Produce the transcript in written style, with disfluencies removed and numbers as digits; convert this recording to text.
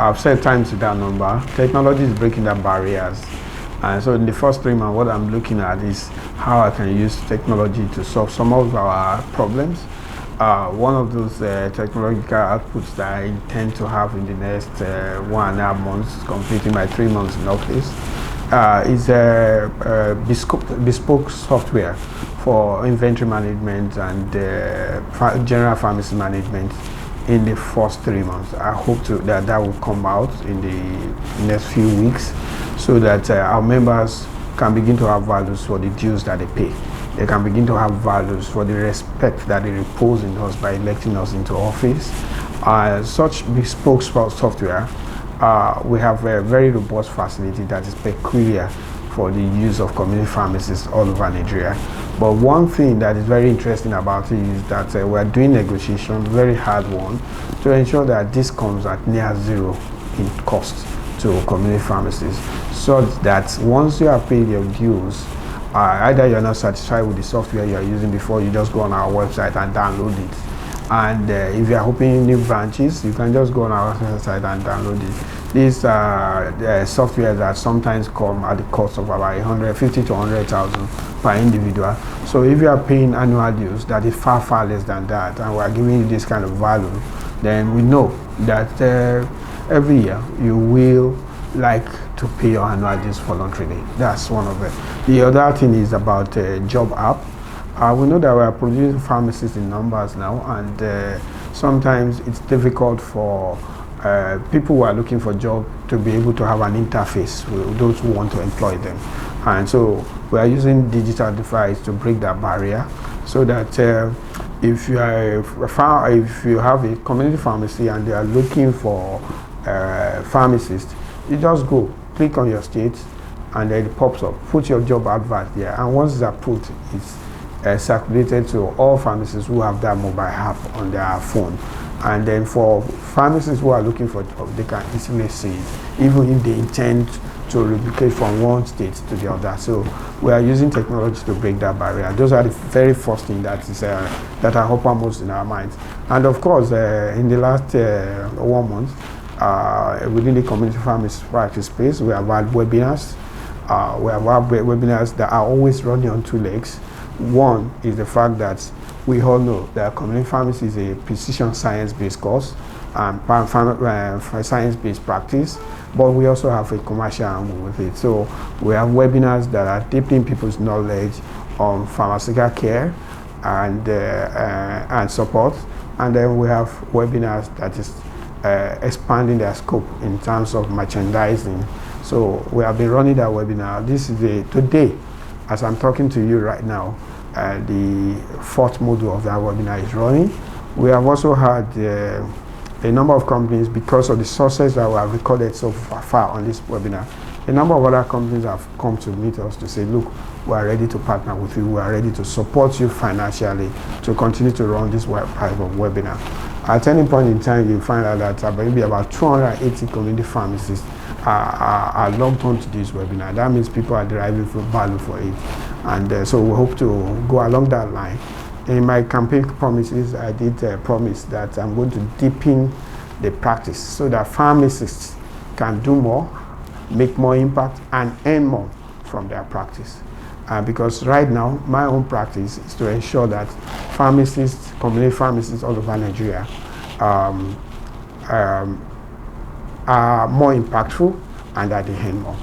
I've said time to that number. Technology is breaking down barriers. And so in the first 3 months, what I'm looking at is how I can use technology to solve some of our problems. One of those technological outputs that I intend to have in the next 1.5 months, completing my 3 months in office, is bespoke software for inventory management and general pharmacy management in the first 3 months. I hope that will come out in the next few weeks, so that our members can begin to have values for the dues that they pay. They can begin to have values for the respect that they repose in us by electing us into office. Such bespoke software, we have a very robust facility that is peculiar for the use of community pharmacists all over Nigeria. But one thing that is very interesting about it is that we're doing negotiations, very hard one, to ensure that this comes at near zero in cost to community pharmacists, so that once you have paid your dues, either you're not satisfied with the software you're using before, you just go on our website and download it. And if you're opening new branches, you can just go on our website and download it. These software that sometimes come at the cost of about 150 to 100,000 per individual. So if you are paying annual dues, that is far, far less than that, and we're giving you this kind of value, then we know that every year you will like to pay your annual dues voluntarily. That's one of it. The other thing is about job app. We know that we are producing pharmacists in numbers now, and sometimes it's difficult for people who are looking for jobs to be able to have an interface with those who want to employ them. And so we are using digital device to break that barrier, so that if you have a community pharmacy and they are looking for pharmacists, you just go, click on your state, and then it pops up. Put your job advert there, and once it's approved, it's circulated to all pharmacists who have that mobile app on their phone. And then for pharmacists who are looking for jobs, they can easily see it, even if they intend to replicate from one state to the other. So we are using technology to break that barrier. Those are the very first thing that are uppermost in our minds. And of course, in the last 1 month, within the community pharmacy practice space, we have had webinars. We have had webinars that are always running on 2 legs. One is the fact that we all know that community pharmacy is a precision science-based course and science-based practice, but we also have a commercial angle with it. So we have webinars that are deepening people's knowledge on pharmaceutical care and support, and then we have webinars that is expanding their scope in terms of merchandising. So we have been running that webinar. This is today, as I'm talking to you right now, the 4th module of that webinar is running. We have also had a number of companies, because of the sources that we have recorded so far on this webinar. A number of other companies have come to meet us to say, look, we are ready to partner with you, we are ready to support you financially to continue to run this type of webinar. At any point in time, you find out that maybe about 280 community pharmacists are logged on to this webinar. That means people are deriving value for it. And so we hope to go along that line. In my campaign promises, I did promise that I'm going to deepen the practice so that pharmacists can do more, make more impact, and earn more from their practice. Because right now, my own practice is to ensure that pharmacists, community pharmacists all over Nigeria are more impactful and that they earn more.